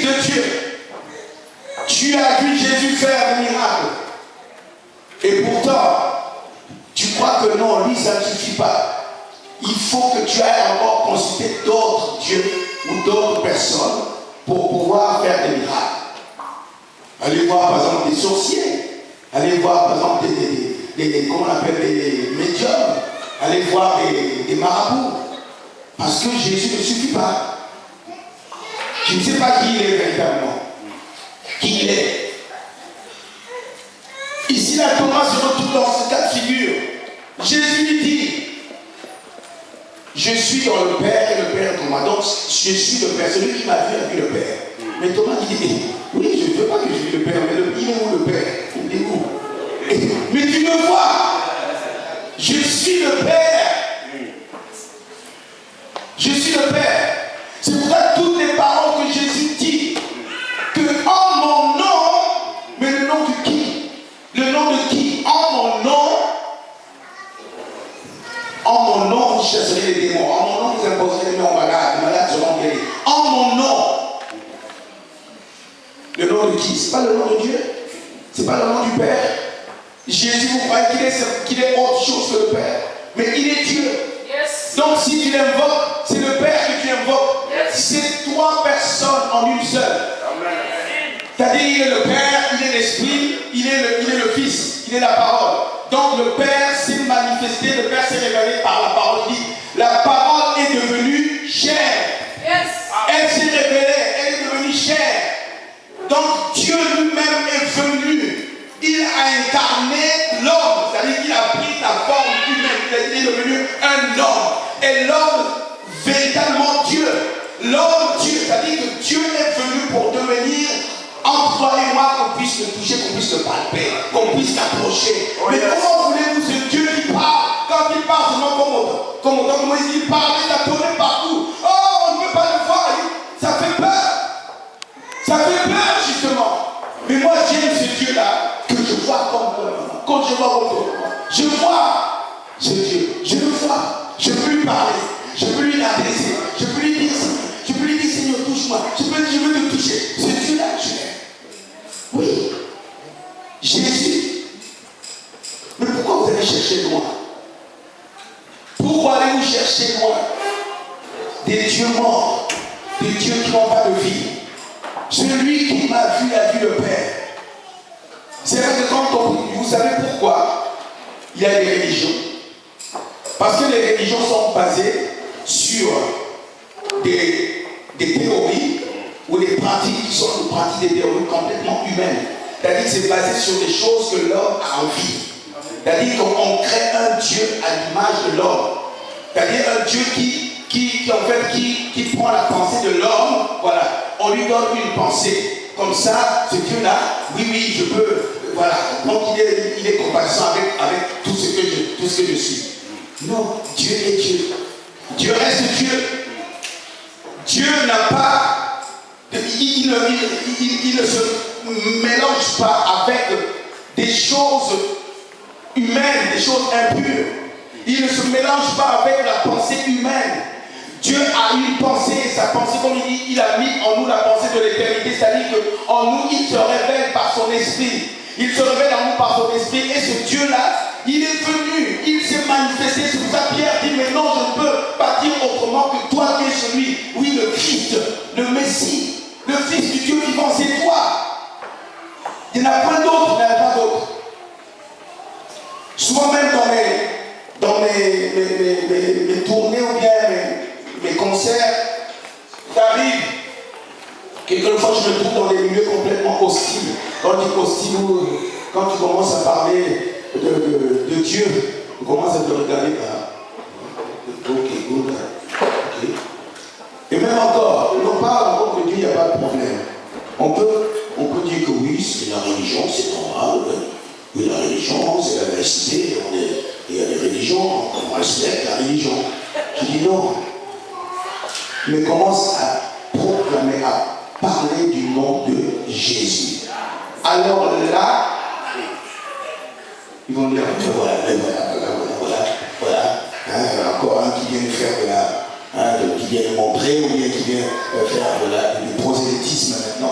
de Dieu. Tu as vu Jésus faire des miracles. Et pourtant, tu crois que non, lui, ça ne suffit pas. Il faut que tu ailles encore consulter d'autres dieux ou d'autres personnes pour pouvoir faire des miracles. Allez voir par exemple des sorciers. Allez voir par exemple comment on appelle des médiums. Allez voir des marabouts. Parce que Jésus ne suffit pas. Je ne sais pas qui il est véritablement. Qui il est. Ici, là, Thomas se retrouve dans ce cas de figure. Jésus lui dit, je suis dans le Père et le Père Thomas. Donc, je suis le Père. Celui qui m'a vu a vu le Père. Mais Thomas dit, oui, je ne veux pas que je vis le Père, mais il est où le Père? Il est où? Mais tu me vois. Je suis le Père. Je suis le Père. C'est pour ça que toutes les paroles que Jésus dit, que en mon nom, mais le nom de qui? Le nom de qui? En mon nom, vous chasserez les démons. En mon nom, vous imposerez les mains aux malades. Les malades seront guéris. En mon nom. Le nom de qui? Ce n'est pas le nom de Dieu. Ce n'est pas le nom du Père. Jésus, vous croyez qu'il est autre chose que le Père. Mais il est Dieu. Yes. Donc si tu l'invoques, c'est le Père que tu invoques. Yes. C'est trois personnes en une seule. C'est-à-dire il est le Père, il est l'Esprit, il est le Fils, il est la parole. Donc le Père s'est manifesté, le Père s'est révélé par la parole. Il dit, la parole est devenue chair. Yes. Elle s'est révélée, elle est devenue chair. Donc Dieu lui-même est venu. Il a incarné l'homme, c'est-à-dire qu'il a pris la forme humaine, il est devenu un homme. Et l'homme, véritablement Dieu, l'homme Dieu, c'est-à-dire que Dieu est venu pour devenir entre toi et moi, qu'on puisse le toucher, qu'on puisse le palper, qu'on puisse l'approcher. Mais comment voulez-vous ce Dieu qui parle, quand il parle seulement comme autant Moïse, il parle, il a tourné partout. Oh, on ne peut pas le voir, ça fait peur. Ça fait peur justement. Mais moi j'aime ce Dieu-là. Je vois comme je vois autour de moi. Je vois ce Dieu. Je le vois. Je peux lui parler. Je peux lui l'adresser. Je peux lui dire, je peux lui dire, Seigneur, touche-moi. Je veux te toucher. Ce Dieu-là, je l'aime. Oui. Jésus. Mais pourquoi vous allez chercher loin? Pourquoi allez-vous chercher loin? Des dieux morts. Des dieux qui n'ont pas de vie. Celui qui m'a vu a vu le Père. C'est vrai que quand vous savez pourquoi il y a des religions. Parce que les religions sont basées sur des théories ou des pratiques qui sont des pratiques, des théories complètement humaines. C'est-à-dire que c'est basé sur des choses que l'homme a envie. C'est-à-dire qu'on crée un Dieu à l'image de l'homme. C'est-à-dire un Dieu qui prend la pensée de l'homme, voilà, on lui donne une pensée. Comme ça, ce Dieu-là, oui, je peux, voilà, donc il est compatissant avec tout ce que je suis. Non, Dieu est Dieu. Dieu reste Dieu. Dieu n'a pas, il ne se mélange pas avec des choses humaines, des choses impures. Il ne se mélange pas avec la pensée humaine. Dieu a une pensée, et sa pensée, comme il dit, il a mis en nous la pensée de l'éternité, c'est-à-dire qu'en nous, il se révèle par son esprit. Il se révèle en nous par son esprit, et ce Dieu-là, il est venu, il s'est manifesté. C'est pour ça que Pierre dit, mais non, je ne peux pas dire autrement que toi qui es celui, oui, le Christ, le Messie, le Fils du Dieu vivant, c'est toi. Il n'y en a pas d'autre, il n'y en a pas d'autre. Souvent même dans mes tournées ou bien mes concerts, t'arrives, quelquefois je me trouve dans des milieux complètement hostiles. Quand tu es hostile, quand tu commences à parler de Dieu, tu commences à te regarder ok. Et même encore, on parle encore que Dieu, il n'y a pas de problème. On peut dire que oui, c'est la religion, c'est normal. Oui, la religion, c'est la laïcité. Il y a des religions, on respecte la religion. Je dis non. Mais commence à proclamer, à parler du nom de Jésus. Alors là, ils vont dire, voilà, encore un qui vient faire qui vient montrer, ou bien qui vient faire du prosélytisme maintenant.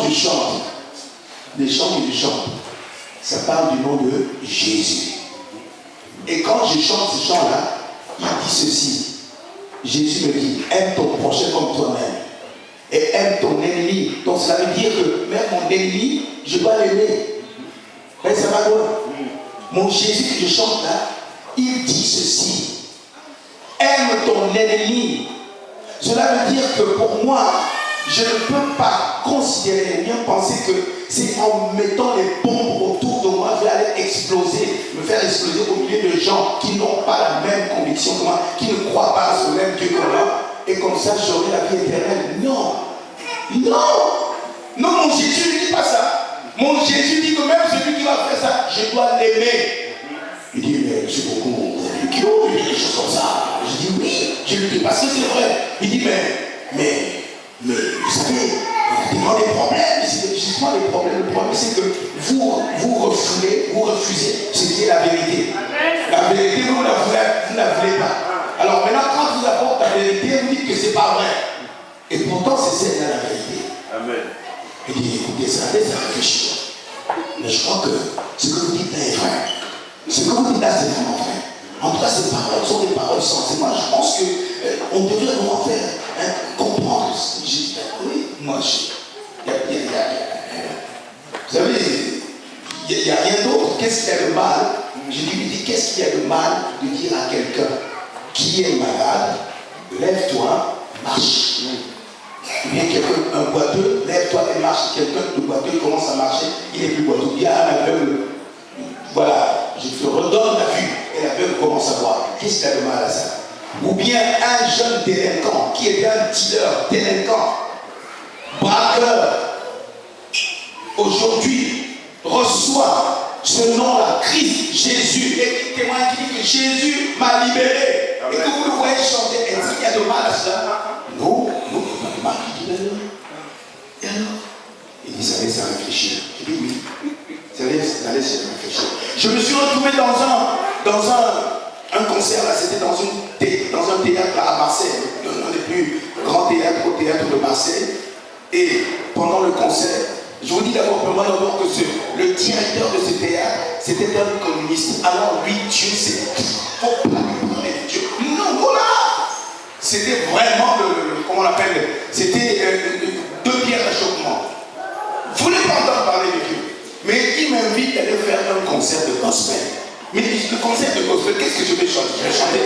je chante, les chants que je chante, ça parle du nom de Jésus. Et quand je chante ce chant-là, il dit ceci. Jésus me dit, aime ton prochain comme toi-même. Et aime ton ennemi. Donc cela veut dire que même mon ennemi, je dois l'aimer. Et ça va loin. Mon Jésus que je chante là, il dit ceci. Aime ton ennemi. Cela veut dire que pour moi, je ne peux pas considérer, bien penser que c'est en mettant les bombes autour de moi, je vais aller exploser, me faire exploser au milieu de gens qui n'ont pas la même conviction que moi, qui ne croient pas à ce même Dieu que moi, et comme ça j'aurai la vie éternelle. Non, non, non, mon Jésus ne dit pas ça. Mon Jésus dit que même celui qui va faire ça, je dois l'aimer. Il dit, mais c'est beaucoup ridicule, il dit des choses comme ça. Je dis oui, je lui dis parce que c'est vrai. Il dit, mais vous savez, il y a des problèmes. C'est justement les problèmes. Le problème, c'est que vous refusez ce qui est la vérité. La vérité, vous ne la voulez pas. Alors maintenant, quand je vous apporte la vérité, vous dites que ce n'est pas vrai. Et pourtant, c'est celle-là la vérité. Amen. Il dit, écoutez, ça laisse réfléchir. Mais je crois que ce que vous dites là est vrai. Ce que vous dites là, c'est vraiment vrai. En tout cas, ces paroles sont des paroles sensées. Moi, je pense qu'on devrait vraiment faire comprendre. Oui, moi, vous savez, il n'y a rien d'autre. Qu'est-ce qu'il y a de mal? Je lui dis, qu'est-ce qu'il y a de mal de dire à quelqu'un qui est malade, lève-toi, marche. Ou bien quelqu'un, un boiteux, lève-toi et marche. Quelqu'un de boiteux commence à marcher, il n'est plus boiteux. Bien un aveugle, voilà, je te redonne la vue et l'aveugle commence à voir. Qu'est-ce qu'il y a de mal à ça? Ou bien un jeune délinquant qui était un dealer, délinquant, braqueur, aujourd'hui reçoit ce nom-là, Christ, Jésus, et qui témoigne, qui dit que Jésus m'a libéré. Amen. Et que vous le voyez chanter, est-ce qu'il y a de mal à cela? Non, non, il n'y a pas de mal. Il dit alors. Et alors? Il dit, ça laisse à réfléchir. Je dis oui. Ça laisse à réfléchir. Je me suis retrouvé dans un concert, là, c'était dans un théâtre là, à Marseille, un des plus grands théâtres au théâtre de Marseille. Et pendant le concert, je vous dis d'abord que le directeur de ce théâtre, c'était un communiste. Alors lui, Dieu, c'est... faut pas lui parler de Dieu. Non, voilà. C'était vraiment comment on appelle, c'était deux pierres d'achoppement. Vous ne voulez pas entendre parler de Dieu. Mais il m'invite à aller faire un concert de gospel. Mais le concert de gospel, qu'est-ce que je vais chanter?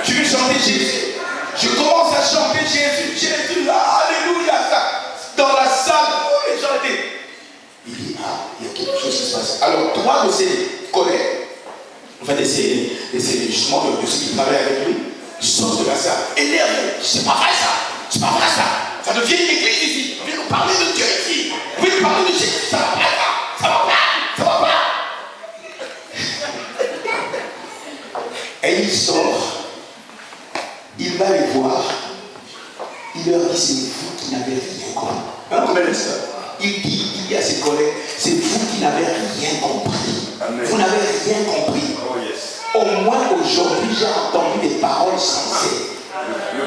Je vais chanter Jésus. Je commence à chanter Jésus. Jésus, là, alléluia, ça. Dans la salle où les gens étaient. Il dit, ah, il y a quelque chose qui se passe. Alors, trois de ses collègues, enfin, justement, de ceux qui travaillent avec lui, sortent de la salle. Énervés. C'est pas vrai ça. C'est pas vrai ça. Ça devient une église ici. On vient nous parler de Dieu ici. On vient nous parler de Jésus. Ça va pas, ça. Ça va pas. Ça va pas. Et il sort. Il va les voir. Il leur dit, c'est vous qui n'avez rien compris. Il dit à ses collègues, c'est vous qui n'avez rien compris. Amen. Vous n'avez rien compris. Oh, yes. Au moins aujourd'hui, j'ai entendu des paroles sensées.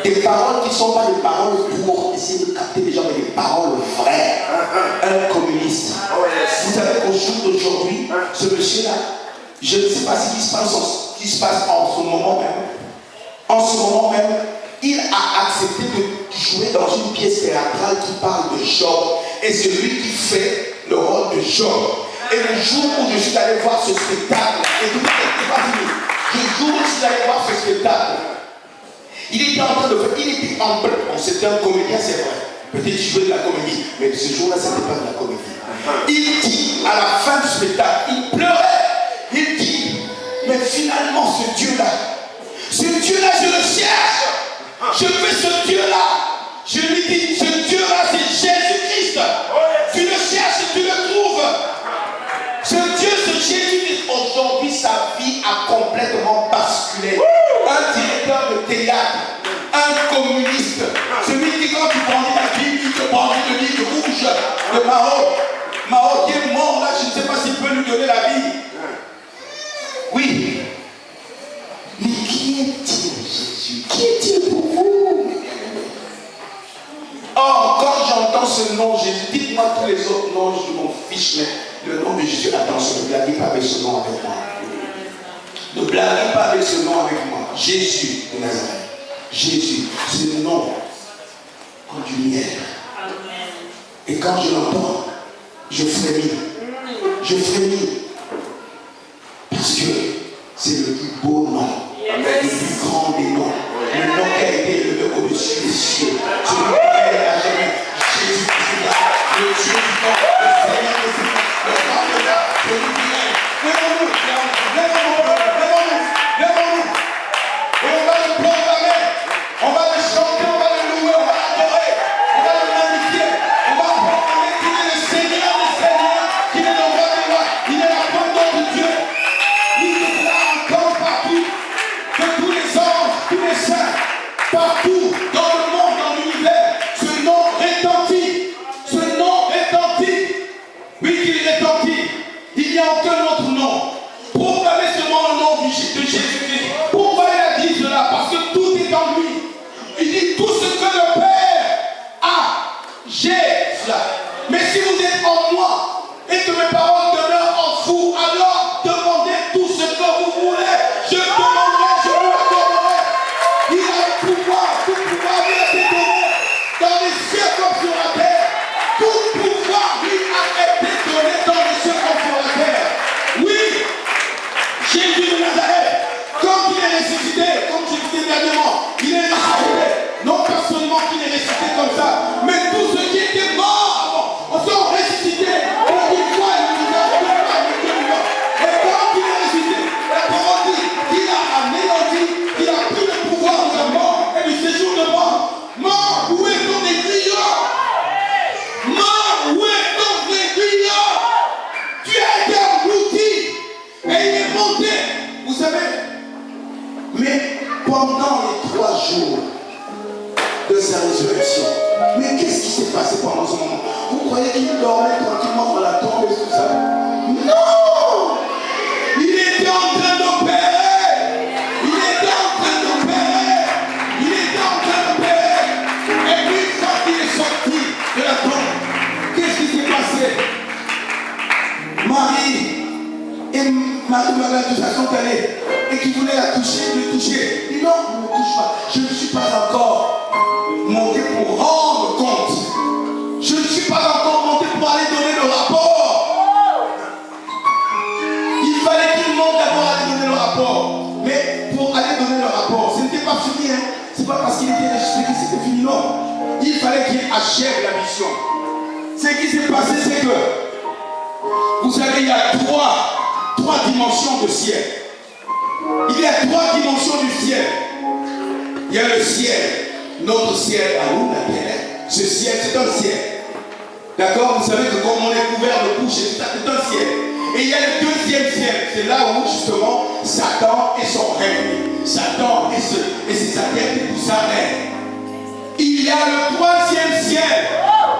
Des paroles qui ne sont pas des paroles pour essayer de capter les gens, mais des paroles vraies. Un communiste. Oh, yes. Vous savez qu'au jour d'aujourd'hui, ce monsieur-là, je ne sais pas ce qui se passe en ce moment même. En ce moment même, il a accepté de jouer dans une pièce théâtrale qui parle de Job. Et c'est lui qui fait le rôle de Job. Et le jour où je suis allé voir ce spectacle, le jour où je suis allé voir ce spectacle, il était en train de faire, il était en bleu. C'était un comédien, c'est vrai. Peut-être qu'il jouait de la comédie, mais ce jour-là, ce n'était pas de la comédie. Il dit, à la fin du spectacle, il pleurait. Il dit, mais finalement, ce Dieu-là, je le cherche. Je veux ce Dieu-là. Je lui dis, ce Dieu-là, c'est Jésus-Christ. Tu le cherches, tu le trouves. Ce Dieu, ce Jésus-Christ, aujourd'hui, sa vie a complètement basculé. Un directeur de théâtre, un communiste, celui qui, quand tu brandis la Bible, il te brandit le livre rouge de Mao qui est mort là, je ne sais pas s'il peut lui donner la vie. Oui. Mais qui est-il, Jésus? Qui est-il pour vous? Or, quand j'entends ce ce nom Jésus. Dites-moi tous les autres noms, je m'en fiche, mais le nom de Jésus, attention, ne blaguez pas avec ce nom avec moi. Ne blaguez pas avec ce nom avec moi. Jésus de Nazareth. Jésus, ce nom en lumière. Et quand je l'entends, je frémis. Je frémis. Parce que c'est le plus beau nom, le plus grand des noms. Le nom qui a été élevé au-dessus des cieux. Celui qui est à jamais. Jésus-Christ, le Dieu du temps, le Seigneur des Seigneurs, le grand de l'art, celui qui est. Lèvons-nous, lèvons-nous, lèvons-nous, lèvons-nous. Et on va le proclamer, on va le chanter, on va le louer, on va l'adorer, on va le magnifier, on va proclamer qu'il est le Seigneur des Seigneurs, qu'il est le roi des rois, il est la grandeur de Dieu. Il est là encore partout, que tous les anges, tous les saints, partout dans le monde, dans l'univers, ce nom retentit, ce nom retentit. Oui, qu'il retentit. Il n'y a aucun autre nom. Proclamez seulement le nom de Jésus-Christ. Pourquoi il a dit cela? Parce que tout est en lui. Il dit tout ce que le Père a, j'ai cela. Mais si vous êtes en moi et que mes paroles demeurent en vous, alors demandez tout ce que vous voulez. Je demanderai, je vous accorderai. Il a le pouvoir, tout pouvoir lui a été donné dans les cieux comme sur la terre. Tout pouvoir lui a été donné dans les cieux comme sur la terre. Oui, Jésus de Nazareth, quand il est ressuscité, comme je disais dernièrement, il est ressuscité. Non pas seulement qu'il est ressuscité comme ça, mais tous ceux qui étaient morts avant sont ressuscités. Pour une fois, il nous a fait pas de vivant. Et quand il est ressuscité, la parole dit qu'il a anéanti, qu'il a pris le pouvoir de la mort et du séjour de mort. Mort, où est ton aiguillon? Mort, où est ton aiguillon? Tu as été englouti et il est monté. Vous savez, mais pendant les 3 jours de sa résurrection, mais qu'est-ce qui s'est passé pendant ce moment? Vous croyez qu'il dormait tranquillement dans la tombe et tout ça? Non! Il était en train d'opérer! Il était en train d'opérer! Il était en train d'opérer! Et puis quand il est sorti de la tombe, qu'est-ce qui s'est passé? Marie-Madeleine, tout ça, sont allés et qui voulait la toucher, le toucher. Il dit non, ne me touche pas. Je ne suis pas encore monté pour rendre compte. Je ne suis pas encore monté pour aller donner le rapport. Il fallait qu'il monte d'abord à aller donner le rapport. Mais pour aller donner le rapport, ce n'était pas fini. Hein. Ce n'est pas parce qu'il était ressuscité que c'était fini, non. Il fallait qu'il achève la mission. Ce qui s'est passé, c'est que, vous savez, il y a trois dimensions de ciel. Il y a 3 dimensions du ciel. Il y a le ciel, notre ciel à nous, la terre. Ce ciel, c'est un ciel. D'accord? Vous savez que comme on est couvert de couches et tout ça, c'est un ciel. Et il y a le 2e ciel. C'est là où justement Satan et son règne. Satan et ses adeptes et tout ça règne. Il y a le 3e ciel.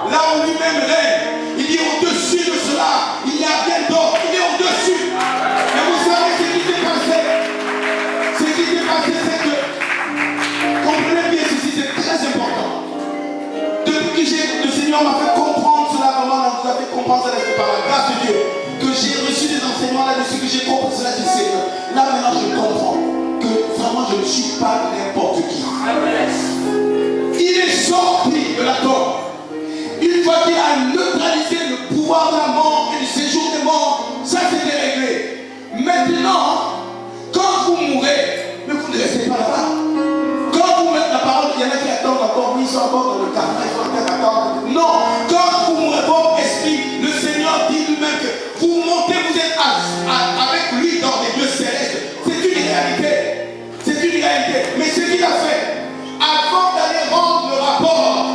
Là où lui-même règne. Il dit au-dessus de cela, il n'y a rien d'autre. Il est au-dessus. Et vous savez ce qui s'est passé? Ce qui s'est passé, c'est que, comprenez bien ceci, c'est très important. Depuis que le Seigneur m'a fait comprendre cela, vraiment, vous avez compris cela, c'est par la grâce de Dieu, que j'ai reçu des enseignements là-dessus, que j'ai compris cela du Seigneur. Là maintenant, je comprends que vraiment, je ne suis pas n'importe qui. Il est sorti de la tombe. Une fois qu'il a neutralisé le pouvoir de la mort et du séjour des morts, ça c'était réglé. Maintenant, quand vous mourrez, mais vous ne restez pas là-bas. Quand vous mettez la parole, il y en a qui attendent encore, ils sont encore dans le carnet, ils sont en train d'attendre. Non, quand vous mourrez, votre esprit, le Seigneur dit lui-même que vous montez, vous êtes avec lui dans les lieux célestes. C'est une réalité. C'est une réalité. Mais ce qu'il a fait, avant d'aller rendre le rapport,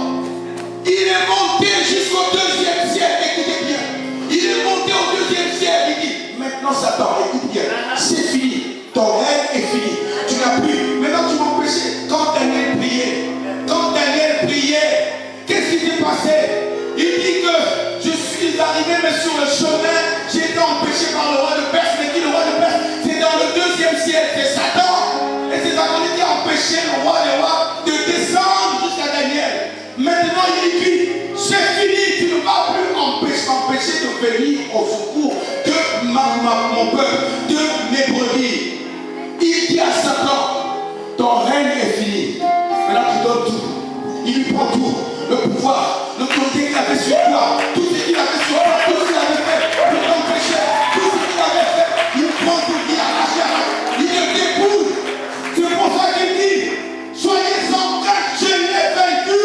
il est monté jusqu'au 2e ciel. Écoutez bien. Il est monté au 2e ciel. Il dit, maintenant Satan, écoute bien. C'est fini. Ton règne est fini. Tu n'as plus. Maintenant tu m'empêchais. Quand Daniel priait, qu'est-ce qui s'est passé? Il dit que je suis arrivé, mais sur le chemin, j'ai été empêché par le roi de Perse. Mais qui le roi de Perse? C'est dans le 2e ciel. C'est Satan. Et c'est Satan qui a empêché le roi des rois de descendre jusqu'à Daniel. Maintenant il dit, c'est fini. qu'il avait sur toi, tout ce qu'il avait sur toi, tout ce qu'il avait fait pour t'empêcher, tout ce qu'il avait fait, il prend tout, il arrache, il te dépouille. C'est pour ça qu'il dit, soyez sans crainte, je l'ai vaincu.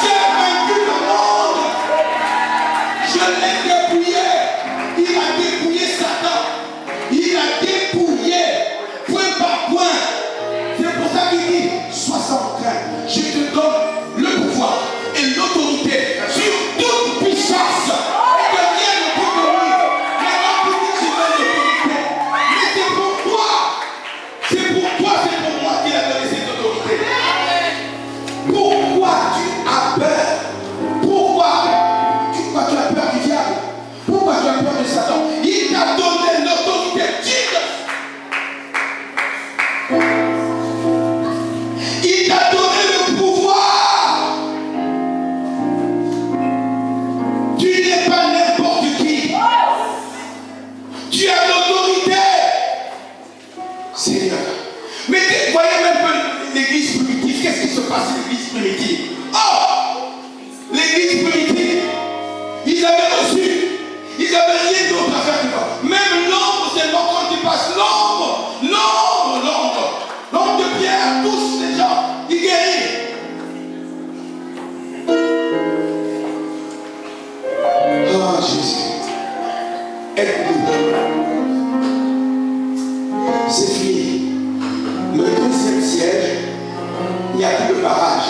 J'ai vaincu le monde. Je l'ai dépouillé. Il a dépouillé Satan. Il a dépouillé point par point. C'est pour ça qu'il dit, sois sans crainte. Je te donne le pouvoir et l'autorité sur toute puissance. Et que rien ne peut te nuire. Maintenant, pour dire que je donne l'autorité. Mais c'est pour toi. C'est pour toi, c'est pour moi qu'il a donné cette autorité. Pourquoi tu as peur? Pourquoi tu as peur du diable? Pourquoi tu as peur de Satan? Il t'a donné l'autorité. Il t'a donné le pouvoir. Tu n'es pas n'importe qui. Tu as l'autorité. Seigneur. Mais voyez même peu l'église primitive. Qu'est-ce qui se passe à l'église primitive? Oh! L'église primitive, ils avaient reçu. Ils n'avaient rien d'autre à faire que ça. Même l'ombre, c'est bon quand tu passes. L'ombre de Pierre, tous les gens, ils guérissent. Oh Jésus, aide-nous. C'est fini. Le deuxième siège, il n'y a plus de barrage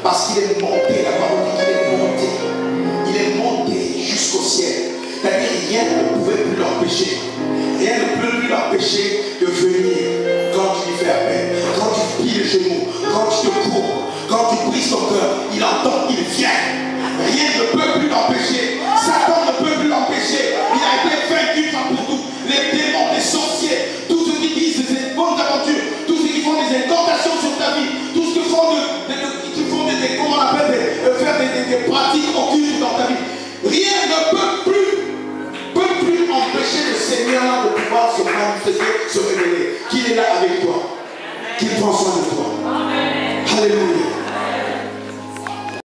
parce qu'il est monté